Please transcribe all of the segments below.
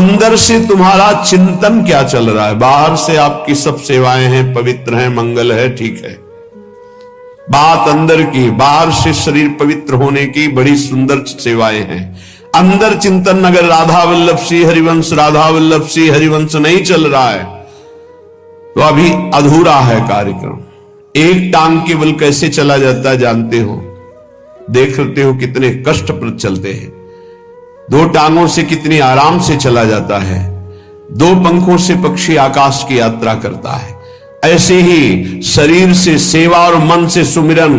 अंदर से तुम्हारा चिंतन क्या चल रहा है। बाहर से आपकी सब सेवाएं हैं, पवित्र हैं, मंगल है, ठीक है। बात अंदर की, बाहर से शरीर पवित्र होने की बड़ी सुंदर सेवाएं हैं। अंदर चिंतन अगर राधा वल्लभ श्री हरिवंश, राधा वल्लभ श्री हरिवंश नहीं चल रहा है तो अभी अधूरा है कार्यक्रम। एक टांग केवल कैसे चला जाता है जानते हो, देखते हो कितने कष्ट पर चलते हैं। दो टांगों से कितनी आराम से चला जाता है, दो पंखों से पक्षी आकाश की यात्रा करता है। ऐसे ही शरीर से सेवा और मन से सुमिरन,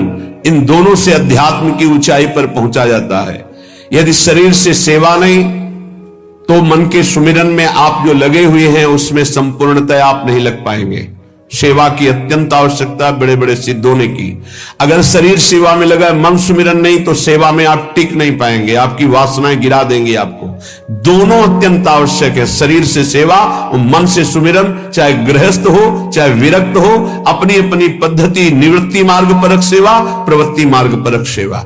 इन दोनों से अध्यात्म की ऊंचाई पर पहुंचा जाता है। यदि शरीर से सेवा नहीं तो मन के सुमिरन में आप जो लगे हुए हैं उसमें संपूर्णतः आप नहीं लग पाएंगे। सेवा की अत्यंत आवश्यकता है बड़े बड़े सिद्ध होने की। अगर शरीर सेवा में लगा, मन सुमिरन नहीं, तो सेवा में आप टिक नहीं पाएंगे, आपकी वासनाएं गिरा देंगी आपको। दोनों अत्यंत आवश्यक है, शरीर से सेवा और मन से सुमिरन। चाहे गृहस्थ हो चाहे विरक्त हो, अपनी अपनी पद्धति, निवृत्ति मार्ग परक सेवा, प्रवृत्ति मार्ग परक सेवा।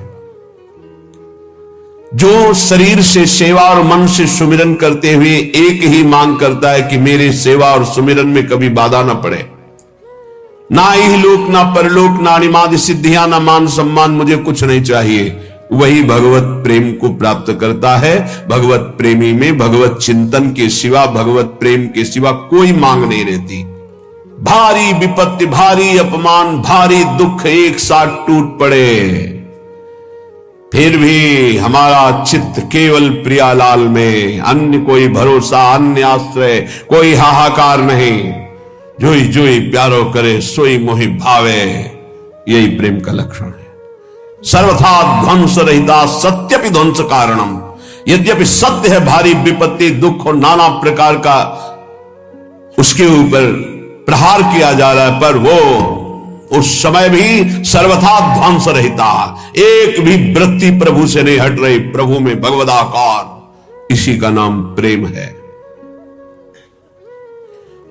जो शरीर से सेवा और मन से सुमिरन करते हुए एक ही मांग करता है कि मेरे सेवा और सुमिरन में कभी बाधा ना पड़े, ना इहलोक ना परलोक, ना अणिमादि सिद्धियां, ना मान सम्मान, मुझे कुछ नहीं चाहिए, वही भगवत प्रेम को प्राप्त करता है। भगवत प्रेमी में भगवत चिंतन के सिवा, भगवत प्रेम के सिवा कोई मांग नहीं रहती। भारी विपत्ति, भारी अपमान, भारी दुख एक साथ टूट पड़े, फिर भी हमारा चित्त केवल प्रियालाल में, अन्य कोई भरोसा, अन्य आश्रय, कोई हाहाकार नहीं। जोई जोई प्यारो करे सोई मोहि भावे, यही प्रेम का लक्षण है। सर्वथा ध्वंस रहिता सत्यपि ध्वंस कारणम। यद्यपि सत्य है भारी विपत्ति, दुख और नाना प्रकार का उसके ऊपर प्रहार किया जा रहा है, पर वो उस समय भी सर्वथा ध्वंस रहता, एक भी वृत्ति प्रभु से नहीं हट रही। प्रभु में भगवदाकार, इसी का नाम प्रेम है।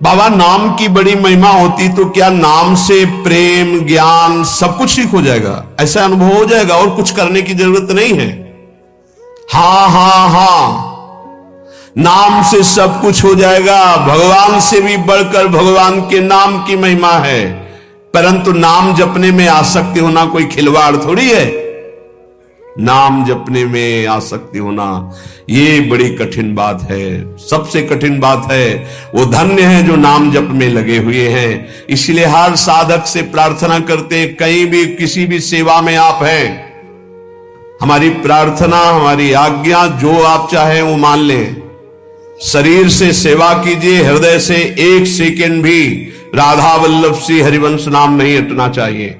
बाबा नाम की बड़ी महिमा होती तो क्या नाम से प्रेम, ज्ञान सब कुछ ठीक हो जाएगा, ऐसा अनुभव हो जाएगा और कुछ करने की जरूरत नहीं है। हां हां हां, नाम से सब कुछ हो जाएगा। भगवान से भी बढ़कर भगवान के नाम की महिमा है, परंतु नाम जपने में आसक्ति होना कोई खिलवाड़ थोड़ी है। नाम जपने में आसक्ति होना ये बड़ी कठिन बात है, सबसे कठिन बात है। वो धन्य है जो नाम जप में लगे हुए हैं। इसलिए हर साधक से प्रार्थना करते हैं, कहीं भी किसी भी सेवा में आप हैं, हमारी प्रार्थना, हमारी आज्ञा जो आप चाहें वो मान लें। शरीर से सेवा कीजिए, हृदय से एक सेकेंड भी राधा वल्लभ श्री हरिवंश नाम नहीं हटना चाहिए।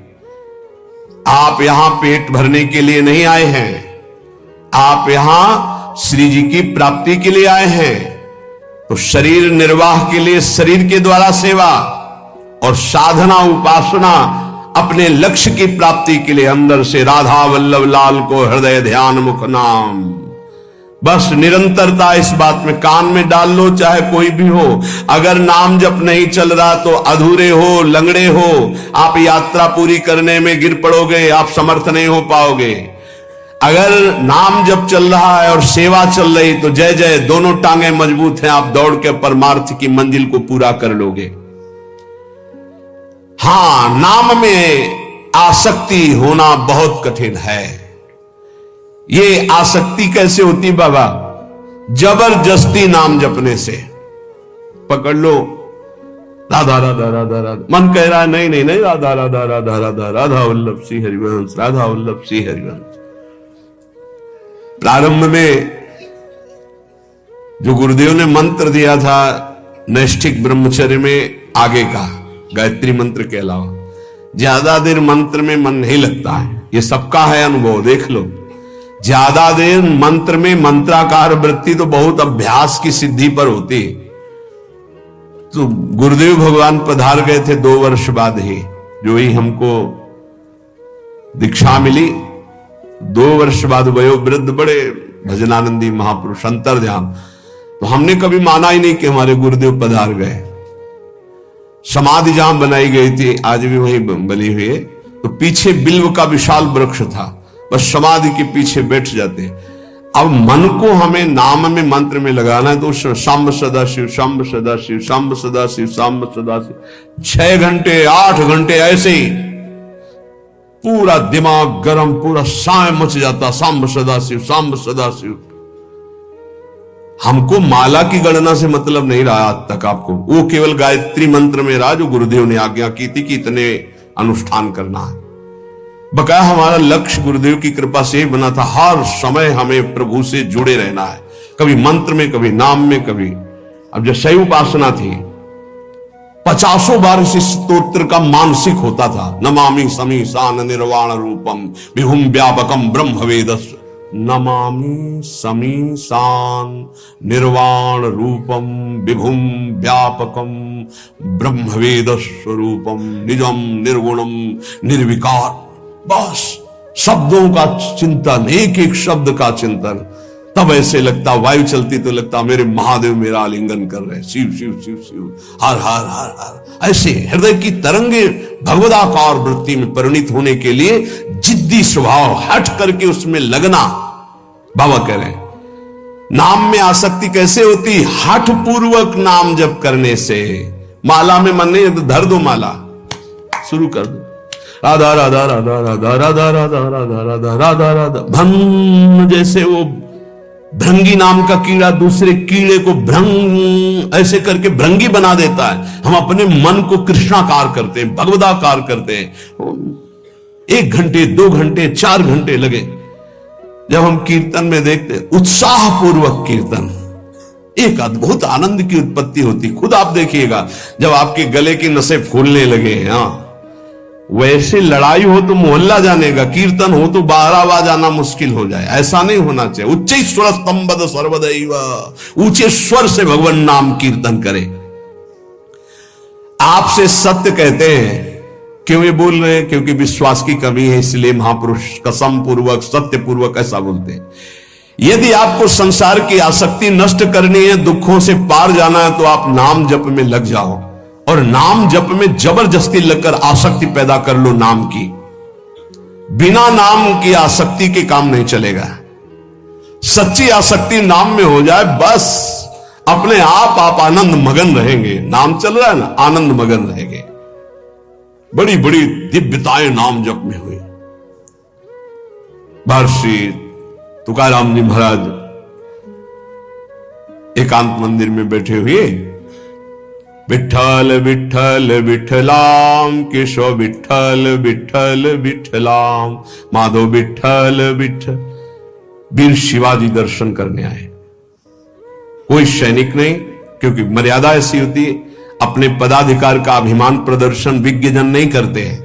आप यहां पेट भरने के लिए नहीं आए हैं, आप यहां श्री जी की प्राप्ति के लिए आए हैं। तो शरीर निर्वाह के लिए शरीर के द्वारा सेवा और साधना उपासना अपने लक्ष्य की प्राप्ति के लिए अंदर से राधा वल्लभ लाल को हृदय ध्यान मुख नाम। बस निरंतरता इस बात में कान में डाल लो, चाहे कोई भी हो। अगर नाम जप नहीं चल रहा तो अधूरे हो, लंगड़े हो, आप यात्रा पूरी करने में गिर पड़ोगे, आप समर्थ नहीं हो पाओगे। अगर नाम जप चल रहा है और सेवा चल रही तो जय जय, दोनों टांगे मजबूत हैं, आप दौड़ के परमार्थ की मंजिल को पूरा कर लोगे। हां, नाम में आसक्ति होना बहुत कठिन है। ये आसक्ति कैसे होती बाबा? जबरदस्ती नाम जपने से। पकड़ लो, राधा राधा राधा राधा, मन कह रहा है नहीं नहीं नहीं, राधा राधा राधा राधा, राधा वल्लभ श्री हरिवंश, राधा वल्लभ श्री हरिवंश। प्रारंभ में जो गुरुदेव ने मंत्र दिया था नैष्ठिक ब्रह्मचर्य में, आगे का गायत्री मंत्र के अलावा ज्यादा देर मंत्र में मन नहीं लगता है। ये सबका है अनुभव, देख लो। ज्यादा देर मंत्र में मंत्राकार वृत्ति तो बहुत अभ्यास की सिद्धि पर होती। तो गुरुदेव भगवान पधार गए थे 2 वर्ष बाद ही, जो ही हमको दीक्षा मिली। 2 वर्ष बाद वयोवृद्ध बड़े भजनानंदी महापुरुष अंतर्ध्यान। तो हमने कभी माना ही नहीं कि हमारे गुरुदेव पधार गए। समाधि जहां बनाई गई थी आज भी वहीं बनी हुई है, तो पीछे बिल्व का विशाल वृक्ष था, बस समाधि के पीछे बैठ जाते। अब मन को हमें नाम में मंत्र में लगाना है, तो शंभ सदा शिव, शंभ सदा शिव, शंभ सदा शिव, शंभ सदा शिव, 6 घंटे 8 घंटे ऐसे ही पूरा दिमाग गरम, पूरा साय मच जाता, शंभ सदा शिव, शंभ सदा शिव। हमको माला की गणना से मतलब नहीं रहा आज तक आपको, वो केवल गायत्री मंत्र में रहा जो गुरुदेव ने आज्ञा की थी कि इतने अनुष्ठान करना है। बकाया हमारा लक्ष्य गुरुदेव की कृपा से ही बना था, हर समय हमें प्रभु से जुड़े रहना है, कभी मंत्र में, कभी नाम में, कभी। अब जो शैव उपासना थी, 50 बार इस स्तोत्र का मानसिक होता था। नमामि समीसान निर्वाण रूपम विभुम व्यापकम ब्रह्म वेदस, नमामि समीसान निर्वाण रूपम विभुम व्यापकम ब्रह्म वेद स्वरूपम निजम निर्गुणम निर्विकार। बस शब्दों का चिंतन, एक एक शब्द का चिंतन। तब ऐसे लगता, वायु चलती तो लगता मेरे महादेव मेरा आलिंगन कर रहे, शिव शिव शिव शिव, हर हर हर हर। ऐसे हृदय की तरंगे भगवदाकार वृत्ति में परिणित होने के लिए जिद्दी स्वभाव, हट करके उसमें लगना। बाबा कह रहे हैं नाम में आसक्ति कैसे होती? हठ पूर्वक नाम जप करने से। माला में मन नहीं है तो धर दो माला, शुरू कर दो, राधा राधा राधा राधा राधा राधा राधा राधा राधा राधा। भंग जैसे वो भृंगी नाम का कीड़ा दूसरे कीड़े को भ्रंग ऐसे करके भृंगी बना देता है, हम अपने मन को कृष्णाकार करते हैं, भगवदाकार करते हैं। 1 घंटे 2 घंटे 4 घंटे लगे। जब हम कीर्तन में देखते उत्साह पूर्वक कीर्तन, एक अद्भुत आनंद की उत्पत्ति होती। खुद आप देखिएगा जब आपके गले की नसें फूलने लगे, हाँ वैसे लड़ाई हो तो मोहल्ला जानेगा, कीर्तन हो तो बारहवा जाना मुश्किल हो जाए। ऐसा नहीं होना चाहिए। उच्च स्वर स्तंभद सर्वदैव, ऊंचे स्वर से भगवान नाम कीर्तन करे। आपसे सत्य कहते हैं, क्यों ये बोल रहे हैं? क्योंकि विश्वास की कमी है, इसलिए महापुरुष कसम पूर्वक सत्य पूर्वक ऐसा बोलते हैं। यदि आपको संसार की आसक्ति नष्ट करनी है, दुखों से पार जाना है, तो आप नाम जप में लग जाओ और नाम जप में जबरदस्ती लगकर आसक्ति पैदा कर लो नाम की। बिना नाम की आसक्ति के काम नहीं चलेगा। सच्ची आसक्ति नाम में हो जाए, बस अपने आप आनंद मगन रहेंगे। नाम चल रहा है ना, आनंद मगन रहेंगे। बड़ी बड़ी दिव्यताएं नाम जप में हुई। महर्षि तुकाराम जी महाराज एकांत मंदिर में बैठे हुए, विठ्ठल विठ्ठल विठ्ठलाम, केशव विठ्ठल विठ्ठल विठ्ठलाम, माधव विठ्ठल विठ्ठल। वीर शिवाजी दर्शन करने आए। कोई सैनिक नहीं, क्योंकि मर्यादा ऐसी होती है, अपने पदाधिकार का अभिमान प्रदर्शन विज्ञजन नहीं करते हैं।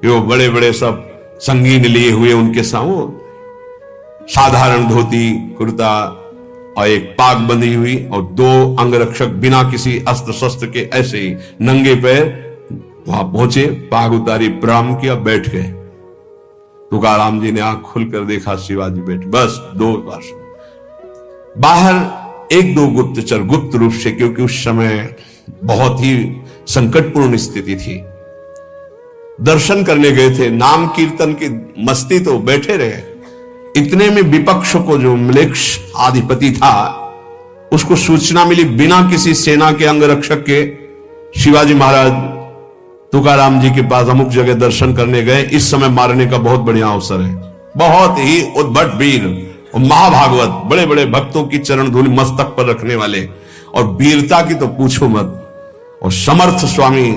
वो बड़े बड़े सब संगीन लिए हुए उनके सामने साधारण धोती कुर्ता और एक पाग बंधी हुई और 2 अंगरक्षक बिना किसी अस्त्र शस्त्र के ऐसे ही नंगे पैर वहां पहुंचे, पाग उतारी, प्रणाम किया, बैठ गए। तुकाराम जी ने आंख खुलकर देखा, शिवाजी बैठ। बस 2 बार बाहर 1-2 गुप्तचर गुप्त रूप से, क्योंकि उस समय बहुत ही संकटपूर्ण स्थिति थी, दर्शन करने गए थे। नाम कीर्तन की मस्ती तो बैठे रहे। इतने में विपक्ष को जो म्लेच्छ आधिपति था, उसको सूचना मिली, बिना किसी सेना के अंगरक्षक के शिवाजी महाराज तुकाराम जी के पास अमुक जगह दर्शन करने गए। इस समय मारने का बहुत बढ़िया अवसर है। बहुत ही उद्भट वीर और महाभागवत, बड़े बड़े भक्तों की चरण धूलि मस्तक पर रखने वाले, और वीरता की तो पूछो मत। और समर्थ स्वामी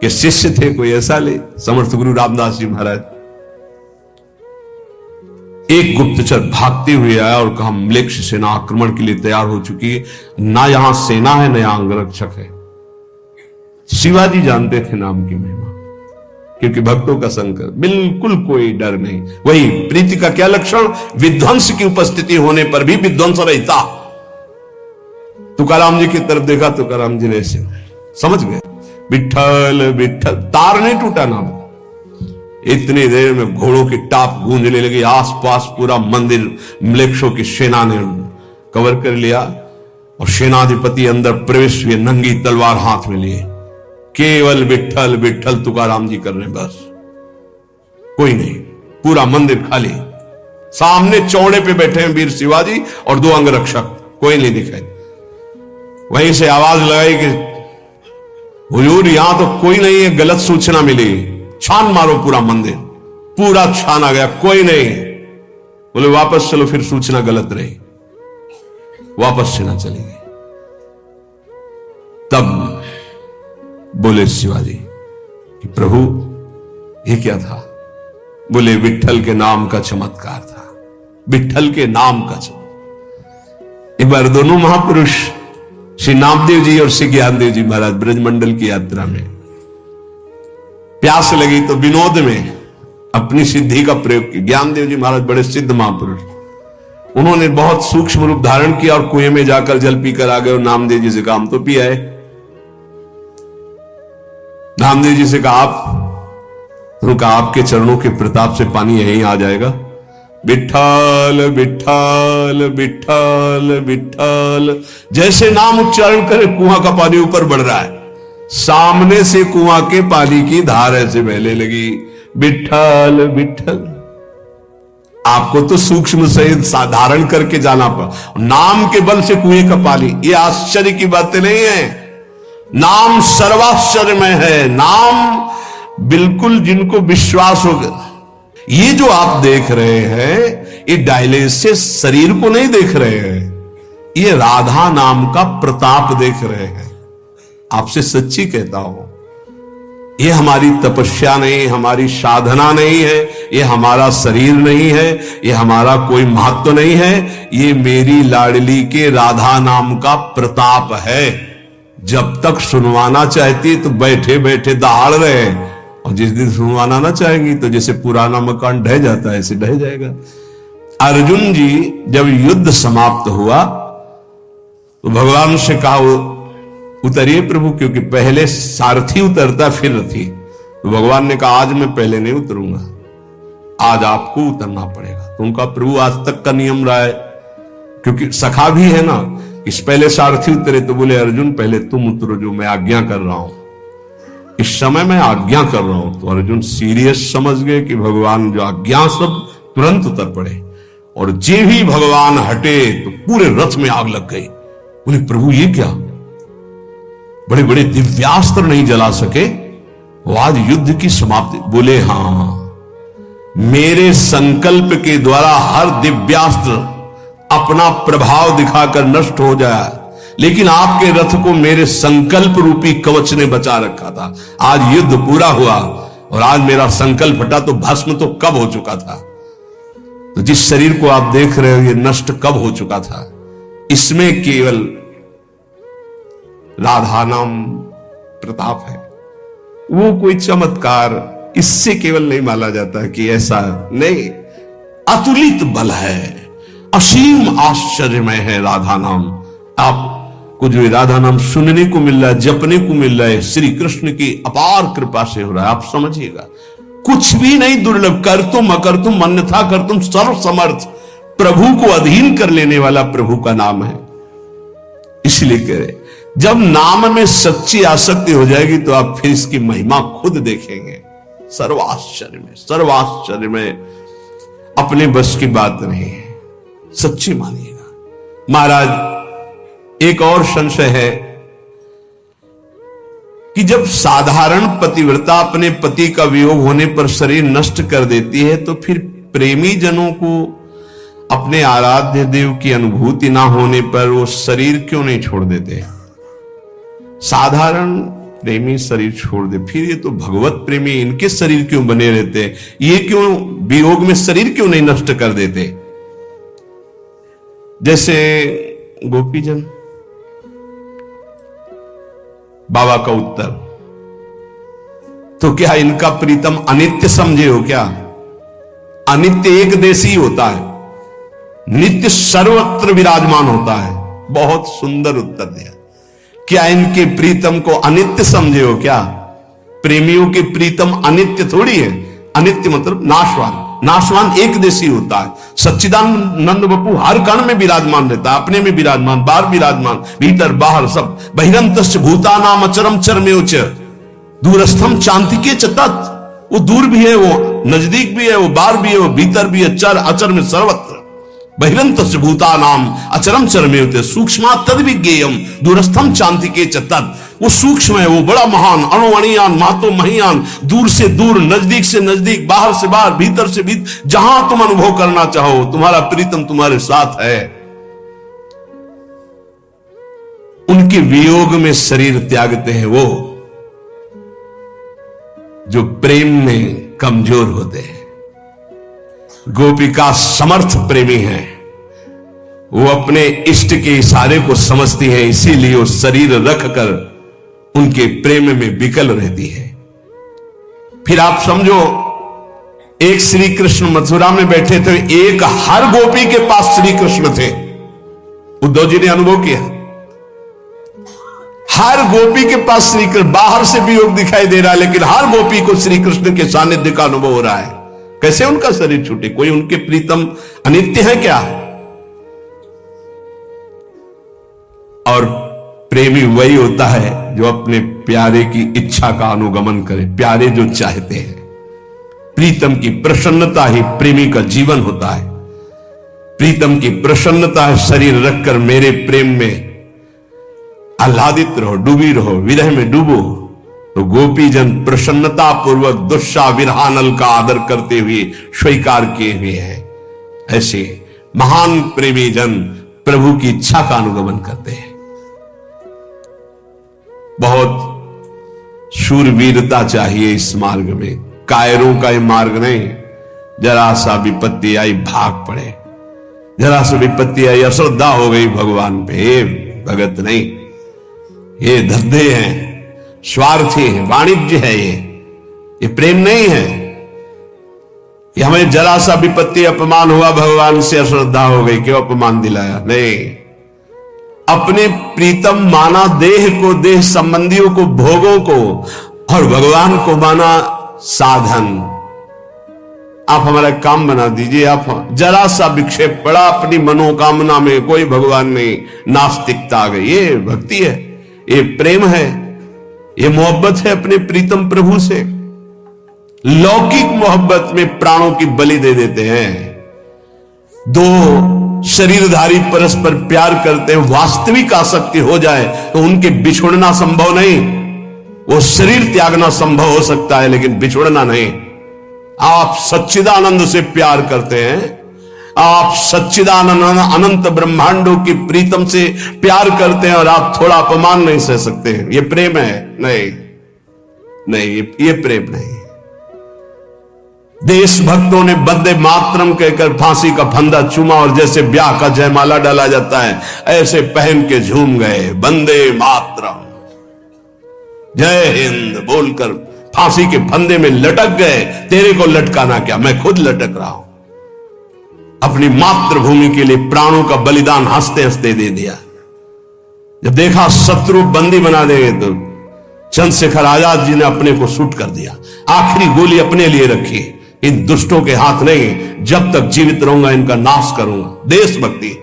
के शिष्य थे, कोई ऐसा ले, समर्थ गुरु रामदास जी महाराज। एक गुप्तचर भागते हुए आया और कहा, म्लेच्छ सेना आक्रमण के लिए तैयार हो चुकी है, ना यहां सेना है, ना यहां अंगरक्षक है। शिवाजी जानते थे नाम की महिमा, क्योंकि भक्तों का संकर, बिल्कुल कोई डर नहीं। वही प्रीति का क्या लक्षण? विध्वंस की उपस्थिति होने पर भी विध्वंस रहता। तुकाराम जी की तरफ देखा, तुकाराम जी ने ऐसे समझ गए, विठ्ठल विठ्ठल, तार नहीं टूटा नाम। इतनी देर में घोड़ों की टाप गूंजने लगी। आसपास पूरा मंदिर म्लेच्छों की सेना ने कवर कर लिया और सेनाधिपति अंदर प्रवेश हुए, नंगी तलवार हाथ में लिए। केवल विठ्ठल विठ्ठल तुकाराम जी कर रहे हैं, बस कोई नहीं, पूरा मंदिर खाली। सामने चौड़े पे बैठे हैं वीर शिवाजी और 2 अंगरक्षक, कोई नहीं दिखाई। वहीं से आवाज लगाई कि हुजूर यहां तो कोई नहीं है, गलत सूचना मिली, छान मारो पूरा मंदिर। पूरा छाना गया, कोई नहीं। बोले वापस चलो, फिर सूचना गलत रही, वापस सेना चली गई। तब बोले शिवाजी कि प्रभु ये क्या था? बोले विट्ठल के नाम का चमत्कार था, विट्ठल के नाम का चमत्कार। एक बार दोनों महापुरुष श्री नामदेव जी और श्री ज्ञानदेव जी महाराज ब्रजमंडल की यात्रा में प्यास लगी तो विनोद में अपनी सिद्धि का प्रयोग किया। ज्ञानदेव जी महाराज बड़े सिद्ध महापुरुष, उन्होंने बहुत सूक्ष्म रूप धारण किया और कुएं में जाकर जल पीकर आ गए और नामदेव जी से कहा हम तो पी आए। नामदेव जी से कहा आप, तो कहा आपके चरणों के प्रताप से पानी यहीं आ जाएगा। विट्ठल विट्ठल विट्ठल विट्ठल, जैसे नाम उच्चारण करे कुआं का पानी ऊपर बढ़ रहा है, सामने से कुआं के पानी की धार ऐसे बहने लगी। विट्ठल विट्ठल, आपको तो सूक्ष्म सहित साधारण करके जाना पड़ा। नाम के बल से कुएं का पानी, ये आश्चर्य की बातें नहीं है। नाम सर्वाश्चर्य में है। नाम बिल्कुल जिनको विश्वास होगा। ये जो आप देख रहे हैं ये डायलिसिस शरीर को नहीं देख रहे हैं, ये राधा नाम का प्रताप देख रहे हैं। आपसे सच्ची कहता हूं, ये हमारी तपस्या नहीं, हमारी साधना नहीं है, ये हमारा शरीर नहीं है, ये हमारा कोई महत्व नहीं है, ये मेरी लाडली के राधा नाम का प्रताप है। जब तक सुनवाना चाहती तो बैठे बैठे दहाड़ रहे, और जिस दिन सुनवाना ना चाहेंगी तो जैसे पुराना मकान ढह जाता है ऐसे ढह जाएगा। अर्जुन जी जब युद्ध समाप्त हुआ तो भगवान से कहा उतरिए प्रभु, क्योंकि पहले सारथी उतरता फिर रथी। तो भगवान ने कहा आज मैं पहले नहीं उतरूंगा, आज आपको उतरना पड़ेगा। तो उनका प्रभु आज तक का नियम रहा है, क्योंकि सखा भी है ना, इस पहले सारथी उतरे तो बोले अर्जुन पहले तुम उतरो, जो मैं आज्ञा कर रहा हूं, इस समय मैं आज्ञा कर रहा हूं। तो अर्जुन सीरियस समझ गए कि भगवान जो आज्ञा सब तुरंत उतर पड़े, और जे भी भगवान हटे तो पूरे रथ में आग लग गई। बोले प्रभु ये क्या, बड़े बड़े दिव्यास्त्र नहीं जला सके, वो आज युद्ध की समाप्ति। बोले हां, मेरे संकल्प के द्वारा हर दिव्यास्त्र अपना प्रभाव दिखाकर नष्ट हो जाए, लेकिन आपके रथ को मेरे संकल्प रूपी कवच ने बचा रखा था। आज युद्ध पूरा हुआ और आज मेरा संकल्प हटा तो भस्म तो कब हो चुका था। तो जिस शरीर को आप देख रहे हो ये नष्ट कब हो चुका था। इसमें केवल राधा नाम प्रताप है, वो कोई चमत्कार इससे केवल नहीं माना जाता कि ऐसा नहीं, अतुलित बल है, असीम आश्चर्यमय है राधा नाम। आपको जो राधा नाम सुनने को मिल रहा है, जपने को मिल रहा है, श्री कृष्ण की अपार कृपा से हो रहा है। आप समझिएगा कुछ भी नहीं दुर्लभ, कर तुम अकर तुम अन्यथा कर तुम सर्व समर्थ, प्रभु को अधीन कर लेने वाला प्रभु का नाम है। इसलिए कह रहे जब नाम में सच्ची आसक्ति हो जाएगी तो आप फिर इसकी महिमा खुद देखेंगे। सर्वाश्चर्य में अपने बस की बात नहीं है, सच्ची मानिएगा। महाराज एक और संशय है कि जब साधारण पतिव्रता अपने पति का वियोग होने पर शरीर नष्ट कर देती है तो फिर प्रेमी जनों को अपने आराध्य देव की अनुभूति ना होने पर वो शरीर क्यों नहीं छोड़ देते। साधारण प्रेमी शरीर छोड़ दे, फिर ये तो भगवत प्रेमी इनके शरीर क्यों बने रहते, ये क्यों वियोग में शरीर क्यों नहीं नष्ट कर देते। जैसे गोपीजन, बाबा का उत्तर, तो क्या इनका प्रीतम अनित्य समझे हो क्या। अनित्य एक देशी होता है, नित्य सर्वत्र विराजमान होता है। बहुत सुंदर उत्तर दिया। क्या इनके प्रीतम को अनित्य समझे हो क्या। प्रेमियों के प्रीतम अनित्य थोड़ी है, अनित्य मतलब नाशवान। नाशवान एक देशी होता है। सच्चिदानंद बपू हर कण में विराजमान रहता है, अपने में विराजमान, बाहर विराजमान, भीतर बाहर सब। बहिरंतश्च भूतानाम अचरम चरमेव च दूरस्थम चांतिके च तत्, वो दूर भी है, वो नजदीक भी है, वो बाहर भी है, वो भीतर भी है, चर अचर में सर्वत्र। बहिरंत भूता नाम अचरम चरमेवते सूक्ष्मा तद विज्ञेयम दूरस्थम चांति के चतत। वो सूक्ष्म है, वो बड़ा महान, अणुअणियान महतो महियान, दूर से दूर, नजदीक से नजदीक, बाहर से बाहर, भीतर से भीतर, जहां तुम अनुभव करना चाहो तुम्हारा प्रीतम तुम्हारे साथ है। उनके वियोग में शरीर त्यागते हैं वो जो प्रेम में कमजोर होते हैं। गोपिका समर्थ प्रेमी है, वो अपने इष्ट के इशारे को समझती है, इसीलिए वो शरीर रखकर उनके प्रेम में विकल रहती है। फिर आप समझो, एक श्री कृष्ण मथुरा में बैठे थे, एक हर गोपी के पास श्री कृष्ण थे। उद्धव जी ने अनुभव किया, हर गोपी के पास श्री कृष्ण, बाहर से भी योग दिखाई दे रहा है, लेकिन हर गोपी को श्री कृष्ण के सानिध्य का अनुभव हो रहा है। कैसे उनका शरीर छूटे? कोई उनके प्रीतम अनित्य है क्या? और प्रेमी वही होता है जो अपने प्यारे की इच्छा का अनुगमन करे, प्यारे जो चाहते हैं। प्रीतम की प्रसन्नता ही प्रेमी का जीवन होता है। प्रीतम की प्रसन्नता है शरीर रखकर मेरे प्रेम में आह्लादित रहो, डूबी रहो, विरह में डूबो। तो गोपी जन प्रसन्नता पूर्वक दुष्षा विरहानल का आदर करते हुए स्वीकार किए हुए हैं। ऐसे महान प्रेमी जन प्रभु की इच्छा का अनुगमन करते हैं। बहुत शूरवीरता चाहिए इस मार्ग में, कायरों का ये मार्ग नहीं। जरा सा विपत्ति आई भाग पड़े, जरा सा विपत्ति आई अश्रद्धा हो गई भगवान पे, भगत नहीं, ये धंधे हैं, स्वार्थी है, वाणिज्य है, ये प्रेम नहीं है। ये हमें जरा सा विपत्ति अपमान हुआ, भगवान से अश्रद्धा हो गई, क्यों अपमान दिलाया? नहीं, अपने प्रीतम माना देह को, देह संबंधियों को, भोगों को, और भगवान को माना साधन। आप हमारा काम बना दीजिए। आप जरा सा विक्षेप पड़ा अपनी मनोकामना में, कोई भगवान नहीं, नास्तिकता आ गई। ये भक्ति है, ये प्रेम है, ये मोहब्बत है अपने प्रीतम प्रभु से। लौकिक मोहब्बत में प्राणों की बलि दे देते हैं। दो शरीरधारी परस्पर प्यार करते हैं, वास्तविक आसक्ति हो जाए तो उनके बिछुड़ना संभव नहीं। वो शरीर त्यागना संभव हो सकता है, लेकिन बिछुड़ना नहीं। आप सच्चिदानंद से प्यार करते हैं, आप सच्चिदानंद अनंत ब्रह्मांडों की प्रीतम से प्यार करते हैं, और आप थोड़ा अपमान नहीं सह सकते हैं। ये प्रेम है? नहीं नहीं, ये प्रेम नहीं। देशभक्तों ने वंदे मातरम कहकर फांसी का फंदा चूमा, और जैसे ब्याह का जयमाला डाला जाता है ऐसे पहन के झूम गए, वंदे मातरम जय हिंद बोलकर फांसी के फंदे में लटक गए। तेरे को लटकाना क्या, मैं खुद लटक रहा हूं। अपनी मातृभूमि के लिए प्राणों का बलिदान हंसते हंसते दे दिया। जब देखा शत्रु बंदी बना देंगे तो चंद्रशेखर आजाद जी ने अपने को शूट कर दिया। आखिरी गोली अपने लिए रखी, इन दुष्टों के हाथ नहीं, जब तक जीवित रहूंगा इनका नाश करूंगा। देशभक्ति,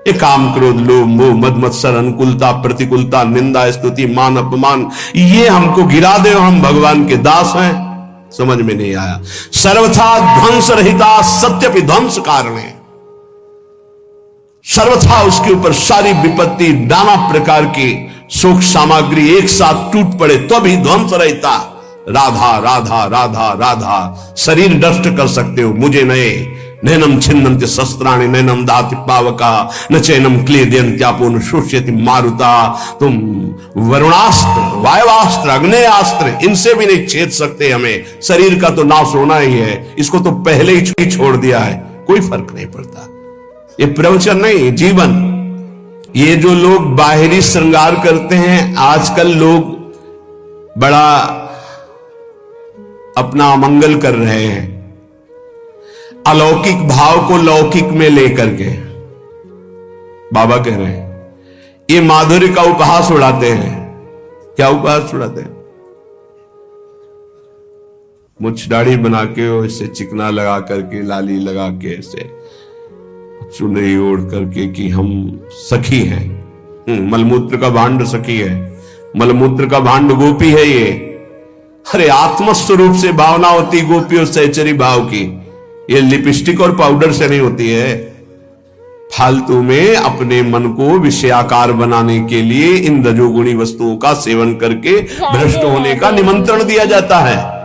ये काम क्रोध लोभ मोह मद मत्सर अनुकूलता प्रतिकूलता निंदा स्तुति मान अपमान, ये हमको गिरा दे और हम भगवान के दास हैं, समझ में नहीं आया। सर्वथा ध्वंस रहिता सत्यपि ध्वंस कारणे, सर्वथा उसके ऊपर सारी विपत्ति नाना प्रकार की सुख सामग्री एक साथ टूट पड़े तो भी ध्वंस रहता। राधा राधा राधा राधा, शरीर नष्ट कर सकते हो, मुझे नहीं। नैनम छिन्नन्ति शस्त्राणि नैनम दाति पावका न चैनम क्लेदयन्त्यापो न शोष्यति मारुता। तुम वरुणास्त्र वायुवास्त्र अग्नेयास्त्र इनसे भी नहीं छेद सकते हमें। शरीर का तो नाश होना ही है, इसको तो पहले ही छोड़ दिया है, कोई फर्क नहीं पड़ता। ये प्रवचन नहीं, जीवन। ये जो लोग बाहरी श्रृंगार करते हैं, आजकल लोग बड़ा अपना अमंगल कर रहे हैं, अलौकिक भाव को लौकिक में लेकर के। बाबा कह रहे हैं ये माधुर्य का उपहास उड़ाते हैं। क्या उपहास उड़ाते हैं? मुछ दाढ़ी बना के, ऐसे चिकना लगा करके, लाली लगा के, ऐसे चुनरी ओढ़ करके कि हम सखी हैं। मलमूत्र का भांड सखी है, मलमूत्र का भांड गोपी है। ये अरे आत्मस्वरूप से भावना होती गोपियों सहचरी भाव की, ये लिपस्टिक और पाउडर से नहीं होती है। फालतू में अपने मन को विषयाकार बनाने के लिए इन रजोगुणी वस्तुओं का सेवन करके भ्रष्ट होने का निमंत्रण दिया जाता है।